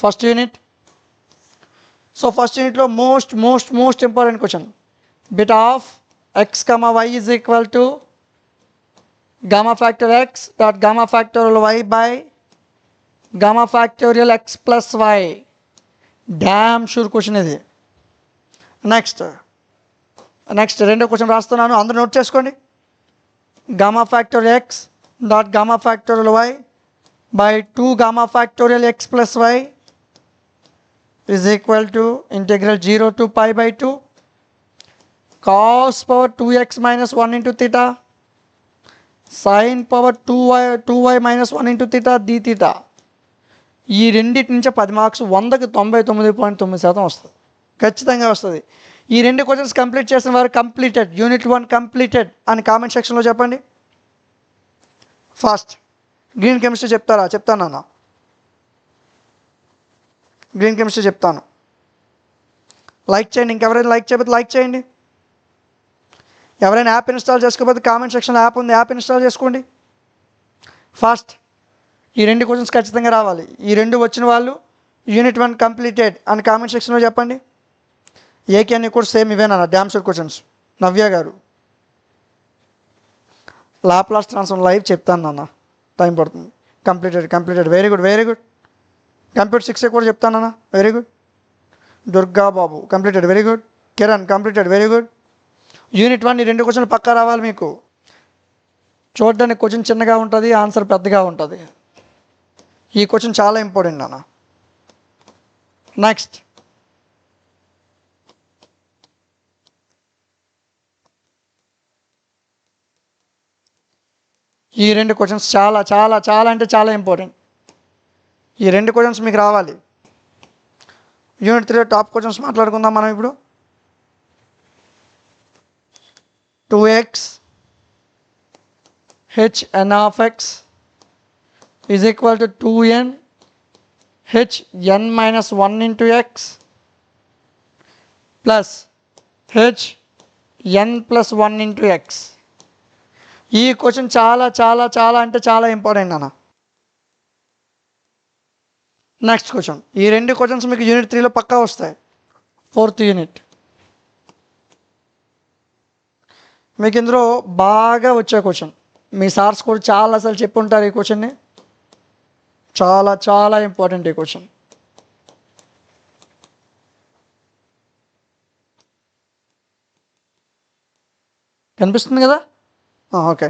First unit. So first యూనిట్లో most important question. Bit of x, y is equal to gamma factor x dot gamma factorial y by gamma factorial x plus y. Damn sure question ఇది. Next రెండో question రాస్తున్నాను, అందరూ note చేసుకోండి. gamma factorial x dot gamma factorial y by 2 gamma factorial x plus y is equal to integral 0 to pi by 2 cos power 2x minus 1 into theta sin power 2y minus 1 into theta d theta. ఈ రెండింటి నుంచి 10 marks 100కి 99.9% వస్తుంది, ఖచ్చితంగా వస్తుంది. ఈ రెండు questions complete చేసిన వారు కంప్లీటెడ్, యూనిట్ 1 కంప్లీటెడ్ అని కామెంట్ సెక్షన్లో చెప్పండి. ఫస్ట్ గ్రీన్ కెమిస్ట్రీ చెప్తారా? చెప్తాను అన్న, గ్రీన్ కెమిస్ట్రీ చెప్తాను. లైక్ చేయండి, ఇంకెవరైనా లైక్ చేయకపోతే లైక్ చేయండి. ఎవరైనా యాప్ ఇన్స్టాల్ చేసుకోకపోతే కామెంట్ సెక్షన్లో యాప్ ఉంది, యాప్ ఇన్స్టాల్ చేసుకోండి. ఫస్ట్ ఈ రెండు క్వశ్చన్స్ ఖచ్చితంగా రావాలి. ఈ రెండు వచ్చిన వాళ్ళు యూనిట్ 1 కంప్లీటెడ్ అని కామెంట్ సెక్షన్లో చెప్పండి. ఏకే అన్ని కూడా సేమ్ ఇవేనా డ్యామ్ షూర్ క్వశ్చన్స్. నవ్య గారు లాప్లాస్ ట్రాన్స్ఫార్మ్ లైవ్ చెప్తాను నాన్న, టైం పడుతుంది. Completed very good. కంప్యూటర్ 6 కూడా చెప్తానన్నా, very good. Durga Babu completed, very good. Kiran completed, very good. Unit 1 ఈ రెండు క్వశ్చన్లు పక్కా రావాలి మీకు. చూడడానికి క్వశ్చన్ చిన్నగా ఉంటుంది, ఆన్సర్ పెద్దగా ఉంటుంది. ఈ క్వశ్చన్ చాలా ఇంపార్టెంట్ నాన్న. నెక్స్ట్ ఈ రెండు క్వశ్చన్స్ చాలా చాలా చాలా అంటే చాలా ఇంపార్టెంట్. ఈ రెండు క్వశ్చన్స్ మీకు రావాలి. యూనిట్ 3 టాప్ క్వశ్చన్స్ మాట్లాడుకుందాం మనం ఇప్పుడు. 2x h n of x is equal to 2n h n minus 1 into x plus h n plus 1 into x. ఈ క్వశ్చన్ చాలా చాలా చాలా అంటే చాలా ఇంపార్టెంట్ అన్న. నెక్స్ట్ క్వశ్చన్, ఈ రెండు క్వశ్చన్స్ మీకు యూనిట్ 3లో పక్కా వస్తాయి. 4th యూనిట్ మీకు ఇందులో బాగా వచ్చే క్వశ్చన్. మీ సార్స్ కూడా చాలాసార్లు చెప్పి ఉంటారు ఈ క్వశ్చన్ని. చాలా చాలా ఇంపార్టెంట్ ఈ క్వశ్చన్. కనిపిస్తుంది కదా? ఓకే.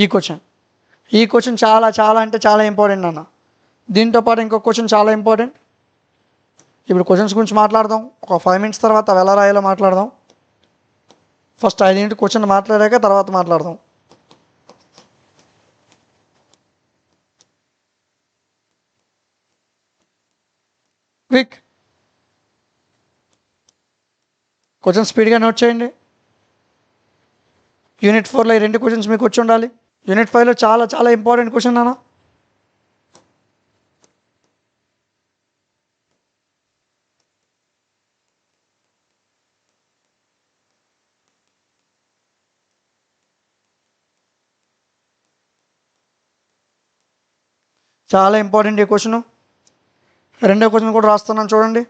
ఈ క్వశ్చన్ చాలా చాలా అంటే చాలా ఇంపార్టెంట్ అన్న. దీంతో పాటు ఇంకొక క్వశ్చన్ చాలా ఇంపార్టెంట్. ఇప్పుడు క్వశ్చన్స్ గురించి మాట్లాడదాం. ఒక 5 minutes తర్వాత అవి ఎలా రాయాలో మాట్లాడదాం. ఫస్ట్ 5 minutes క్వశ్చన్ మాట్లాడాక తర్వాత మాట్లాడదాం. క్విక్ క్వశ్చన్ స్పీడ్గా నోట్ చేయండి. యూనిట్ 4లో ఈ రెండు క్వశ్చన్స్ మీకు వచ్చి ఉండాలి. యూనిట్ 5లో చాలా చాలా ఇంపార్టెంట్ క్వశ్చన్ అన్న. చాలా ఇంపార్టెంట్ ఈ క్వశ్చన్. రెండో క్వశ్చన్ కూడా రాస్తున్నాను చూడండి.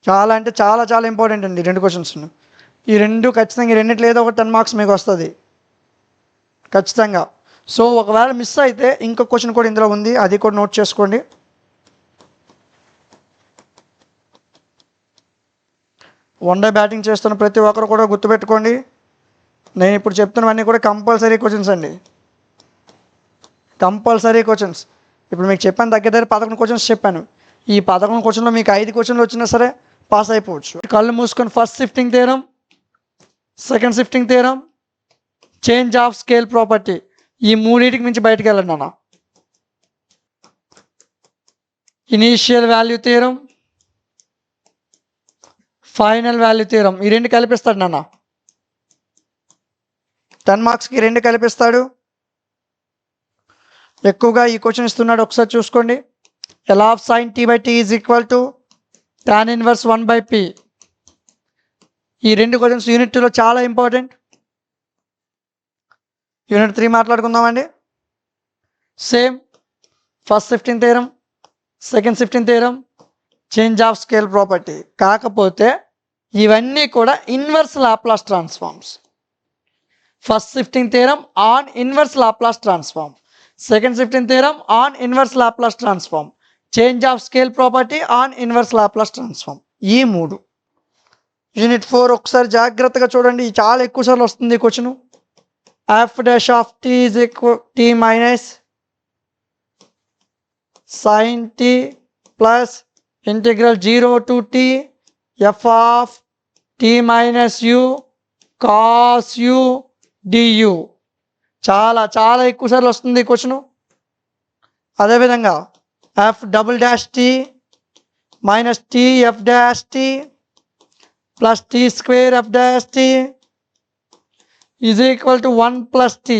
చాలా అంటే చాలా చాలా ఇంపార్టెంట్ అండి రెండు క్వశ్చన్స్. ఈ రెండు ఖచ్చితంగా, ఈ రెండింటిలో ఏదో ఒక 10 marks మీకు వస్తుంది ఖచ్చితంగా. సో ఒకవేళ మిస్ అయితే ఇంకో క్వశ్చన్ కూడా ఇందులో ఉంది, అది కూడా నోట్ చేసుకోండి. వన్ డే బ్యాటింగ్ చేస్తున్న ప్రతి ఒక్కరు కూడా గుర్తుపెట్టుకోండి, నేను ఇప్పుడు చెప్తున్నవన్నీ కూడా కంపల్సరీ క్వశ్చన్స్ అండి, కంపల్సరీ క్వశ్చన్స్. ఇప్పుడు మీకు చెప్పాను, దగ్గర దగ్గర 11 క్వశ్చన్స్ చెప్పాను. ఈ 11 క్వశ్చన్లో మీకు 5 క్వశ్చన్లు వచ్చినా సరే పాస్ అయిపోవచ్చు. కళ్ళు మూసుకొని first shifting theorem, second shifting theorem, change of scale property, ఈ మూడింటికి మించి బయటకు వెళ్ళండి నాన్న. Initial value theorem, final value theorem, ఈ రెండు కలిపిస్తాడు నాన్న. 10 మార్క్స్కి రెండు కలిపిస్తాడు. ఎక్కువగా ఈ క్వశ్చన్ ఇస్తున్నాడు, ఒకసారి చూసుకోండి. L of sin t by t is equal to tan inverse 1 by p. ఈ రెండు క్వశ్చన్స్ యూనిట్ 2లో చాలా ఇంపార్టెంట్. యూనిట్ 3 మాట్లాడుకుందామండి. Same first shifting theorem, second shifting theorem, change of scale property. కాకపోతే ఇవన్నీ కూడా inverse Laplace transforms. First shifting theorem on inverse Laplace transform, second shifting theorem on inverse Laplace transform, change of scale property on inverse Laplace transform. ఈ మూడు. Unit 4 ఒకసారి జాగ్రత్తగా చూడండి, చాలా ఎక్కువ సార్లు వస్తుంది ఈ question. F dash of T is equal T minus sine T plus integral 0 to t F of T minus U cos U d u. చాలా చాలా ఎక్కువ సార్లు వస్తుంది ఈ క్వశ్చన్. అదేవిధంగా F double dash T minus T F dash T plus T square F dash T is equal to 1 plus T.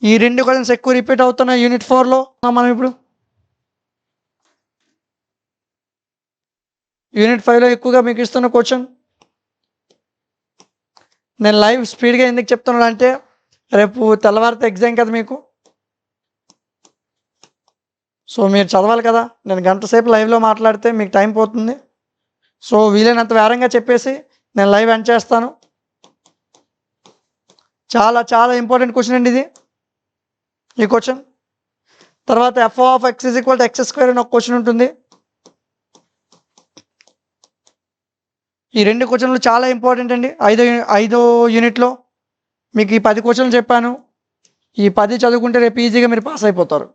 ఈ రెండు questions ఎక్కువ రిపీట్ అవుతున్నాయి యూనిట్ 4లో. మనం ఇప్పుడు యూనిట్ 5లో ఎక్కువగా మీకు ఇస్తున్న క్వశ్చన్. నేను లైవ్ స్పీడ్గా ఎందుకు చెప్తున్నాను అంటే రేపు తెల్లవారితే ఎగ్జామ్ కదా మీకు. సో మీరు చదవాలి కదా. నేను గంట సేపు లైవ్లో మాట్లాడితే మీకు టైం పోతుంది. సో వీలైనంత వేరంగా చెప్పేసి నేను లైవ్ ఎండ్ చేస్తాను. చాలా చాలా ఇంపార్టెంట్ క్వశ్చన్ అండి ఇది, ఈ క్వశ్చన్. తర్వాత F of X is equal to X square అని ఒక క్వశ్చన్ ఉంటుంది. ఈ రెండు క్వశ్చన్లు చాలా ఇంపార్టెంట్ అండి. ఐదో యూనిట్లో మీకు ఈ 10 క్వశ్చన్లు చెప్పాను. ఈ 10 చదువుకుంటే రేపు ఈజీగా మీరు పాస్ అయిపోతారు.